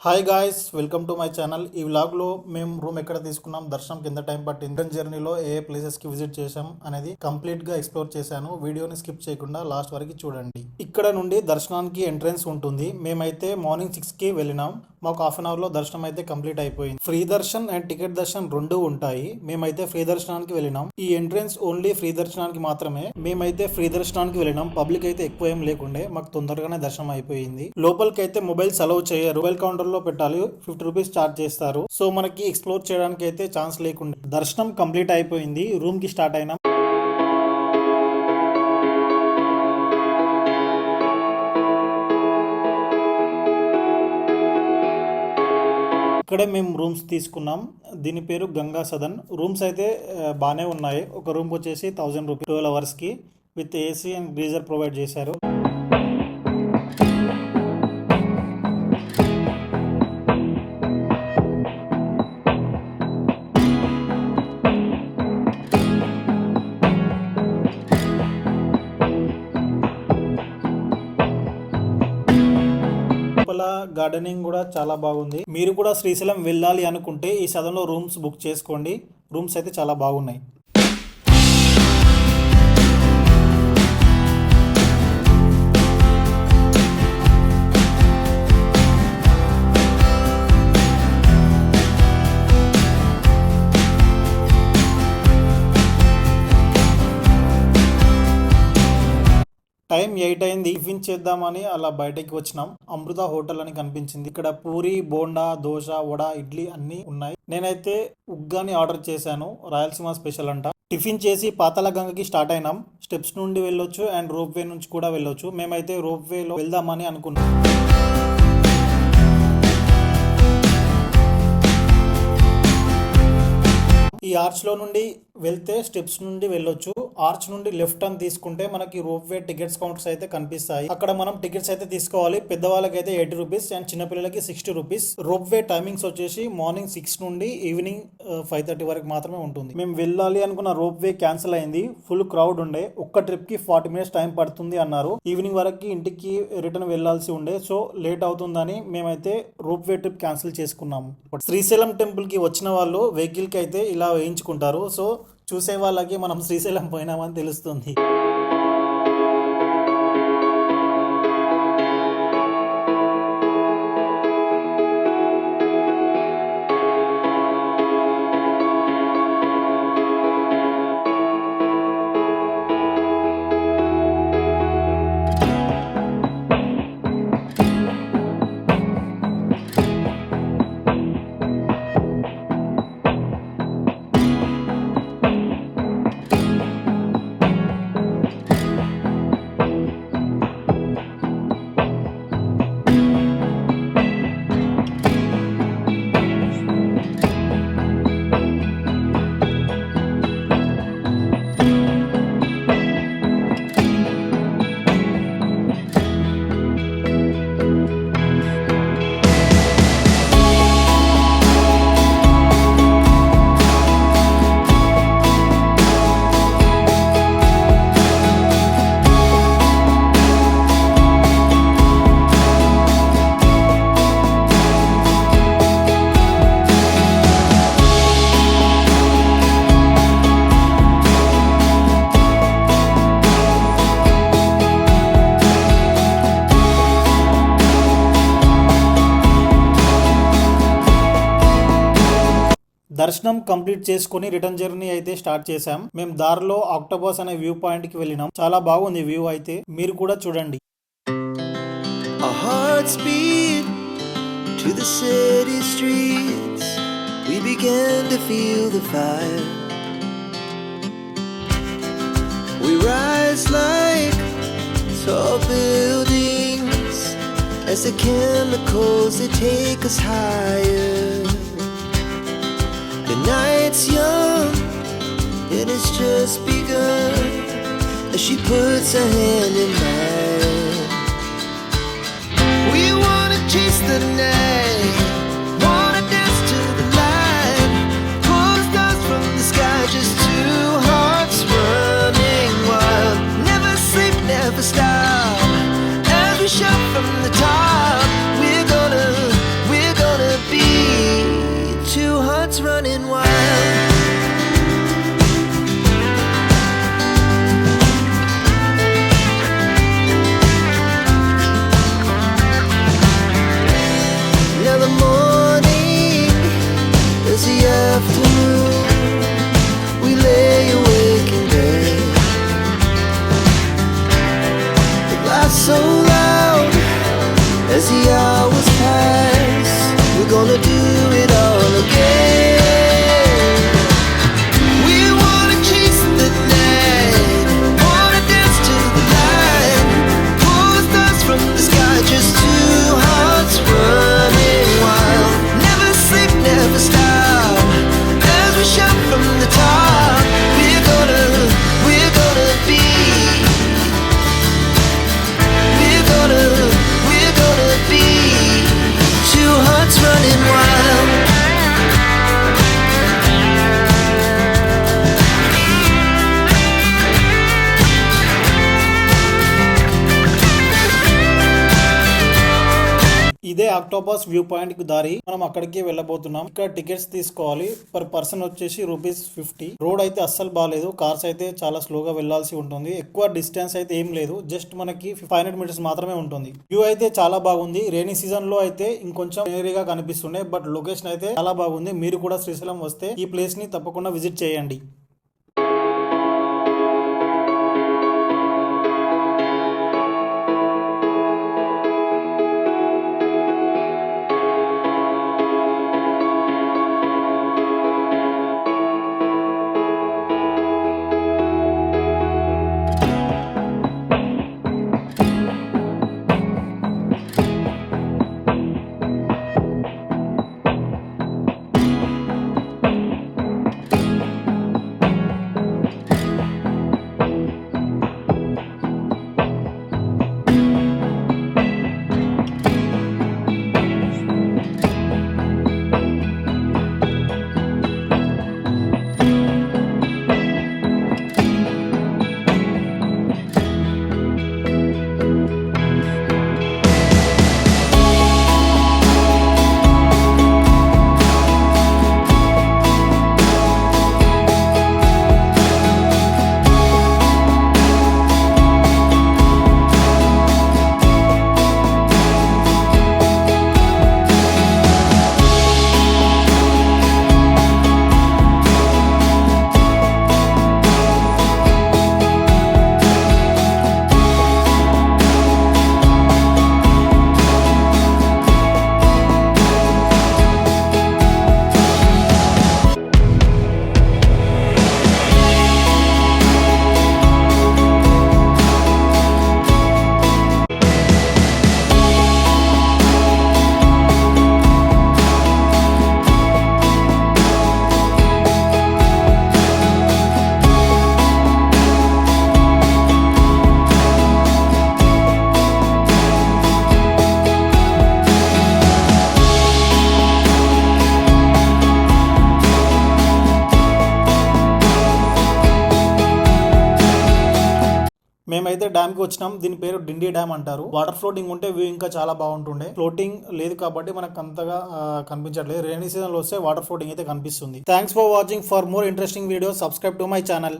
Hi guys, welcome to my channel. ఈ వ్లాగ్లో మేము రూమ్ ఎక్కడ తీసుకున్నాం, దర్శనం కింద టైం పట్టింది, ఇండియన్ జర్నీలో ఏ ప్లేసెస్కి విజిట్ చేసాం అనేది కంప్లీట్గా ఎక్స్ప్లోర్ చేశాను. వీడియోని స్కిప్ చేయకుండా లాస్ట్ వరకు చూడండి. ఇక్కడ నుండి దర్శనానికి ఎంట్రెన్స్ ఉంటుంది. మేమైతే మార్నింగ్ 6కి వెళ్ళినాం. మాకు హాఫ్ అన్ అవర్లో దర్శనం అయితే కంప్లీట్ అయిపోయింది. Free Darshan and ticket Darshan రెండు ఉంటాయి. మేమైతే ఫ్రీ దర్శనానికి వెళ్ళినాం. ఈ ఎంట్రెన్స్ ఓన్లీ ఫ్రీ దర్శనానికి మాత్రమే. మేమైతే ఫ్రీ దర్శనానికి వెళ్ళినాం. పబ్లిక్ అయితే ఎక్కువ ఏం లేకుండే, మాకు తొందరగానే దర్శనం అయిపోయింది. లోపలికి అయితే మొబైల్స్ అలౌ చేయరు. మొబైల్ కౌంటర్ లో పెట్టాలి, 50 రూపీస్ చార్జ్ చేస్తారు. సో మనకి ఎక్స్ప్లోర్ చేయడానికి అయితే ఛాన్స్ లేకుండా దర్శనం కంప్లీట్ అయిపోయింది. రూమ్ కి స్టార్ట్ అయినాం. ఇక్కడే మేము రూమ్స్ తీసుకున్నాం. దీని పేరు గంగా సదన్. రూమ్స్ అయితే బాగానే ఉన్నాయి. ఒక రూమ్కి వచ్చేసి 1000 రూపీస్ 12 అవర్స్కి with AC and geyser provide చేశారు. గార్డెనింగ్ కూడా చాలా బాగుంది. మీరు కూడా శ్రీశైలం వెళ్ళాలి అనుకుంటే ఈ సదన్లో రూమ్స్ బుక్ చేసుకోండి. రూమ్స్ అయితే చాలా బాగున్నాయి. టైం 8 అయింది. టిఫిన్ చేద్దామని అలా బయటకి వచ్చినాం. అమృత హోటల్ అని కనిపించింది. ఇక్కడ పూరి, బోండా, దోశ, వడ, ఇడ్లీ అన్ని ఉన్నాయి. నేనైతే ఉగ్గాని ఆర్డర్ చేశాను. రాయలసీమ స్పెషల్ అంట. టిఫిన్ చేసి పాతాళ గంగకి స్టార్ట్ అయినాం. స్టెప్స్ నుండి వెళ్ళొచ్చు అండ్ రోప్ వే నుంచి కూడా వెళ్ళొచ్చు. మేమైతే రోప్ వేలో వెళ్దామని అనుకున్నాం. ఈ ఆర్చ్ లో నుండి వెళ్తే స్టెప్స్ నుండి వెళ్ళొచ్చు. ఆర్చ్ నుండి లెఫ్ట్ టర్న్ తీసుకుంటే మనకి రోప్ వే టికెట్స్ కౌంటర్స్ అయితే కనిపిస్తాయి. అక్కడ మనం టికెట్స్ అయితే తీసుకోవాలి. పెద్దవాళ్ళకి అయితే 80 రూపీస్ అండ్ చిన్నపిల్లలకి 60 రూపీస్. రోప్ వే టైమింగ్స్ వచ్చేసి మార్నింగ్ 6 నుండి ఈవినింగ్ 5:30 వరకు మాత్రమే ఉంటుంది. మేము వెళ్ళాలి అనుకున్న రోప్ వే క్యాన్సిల్ అయింది. ఫుల్ క్రౌడ్ ఉండే. ఒక్క ట్రిప్ కి 40 మినిట్స్ టైం పడుతుంది అన్నారు. ఈవినింగ్ వరకు ఇంటికి రిటర్న్ వెళ్లాల్సి ఉండే, సో లేట్ అవుతుందని మేమైతే రోప్ వే ట్రిప్ క్యాన్సిల్ చేసుకున్నాము. శ్రీశైలం టెంపుల్ కి వచ్చిన వాళ్ళు వెహికల్ కి అయితే ఇలా వేయించుకుంటారు. సో చూసే వాళ్ళకి మనం శ్రీశైలం పోయినామని తెలుస్తుంది. దర్శనం కంప్లీట్ చేసుకుని రిటర్న్ జర్నీ అయితే స్టార్ట్ చేసాం. మేము దారిలో ఆక్టోపస్ అనే వ్యూ పాయింట్ కి వెళ్ళినాం. చాలా బాగుంది వ్యూ అయితే, మీరు కూడా చూడండి. Our hearts beat to the city streets. We began to feel the fire. We rise like tall buildings as the chemicals they take us higher. The night's young and it's just begun as she puts her hand in mine. We wanna chase the night, wanna dance to the light, pull the stars from the sky, just two hearts running wild. Never sleep, never stop, as we shout from the top. We're heart's running wild. ఇదే octopus view point కి దారి. మనం అక్కడికి వెళ్ళబోతున్నాం. ఇక్కడ tickets తీసుకోవాలి. Per person వచ్చేసి ₹50. Road అయితే అస్సలు బాగాలేదు. కార్స్ అయితే చాలా స్లోగా వెళ్లాల్సి ఉంటుంది. ఎక్కువ డిస్టెన్స్ అయితే ఏం లేదు. జస్ట్ మనకి 500 మీటర్స్ మాత్రమే ఉంటుంది. వ్యూ అయితే చాలా బాగుంది. రైనీ సీజన్ లో అయితే ఇంకొంచెం ఏరియాగా కనిపిస్తుండే, బట్ లొకేషన్ అయితే చాలా బాగుంది. మీరు కూడా శ్రీశైలం వస్తే ఈ ప్లేస్ ని తప్పకుండా విజిట్ చేయండి. మేమైతే డ్యామ్ కి వచ్చినాం. దీని పేరు డిండి డ్యామ్ అంటారు. వాటర్ ఫ్లోటింగ్ ఉంటే వ్యూ ఇంకా చాలా బాగుంటుండే. ఫ్లోటింగ్ లేదు కాబట్టి మనకు అంతగా కనిపించట్లేదు. రైనీ సీజన్ లో వస్తే వాటర్ ఫ్లోటింగ్ అయితే కనిపిస్తుంది. Thanks for watching. For more interesting videos subscribe to my channel.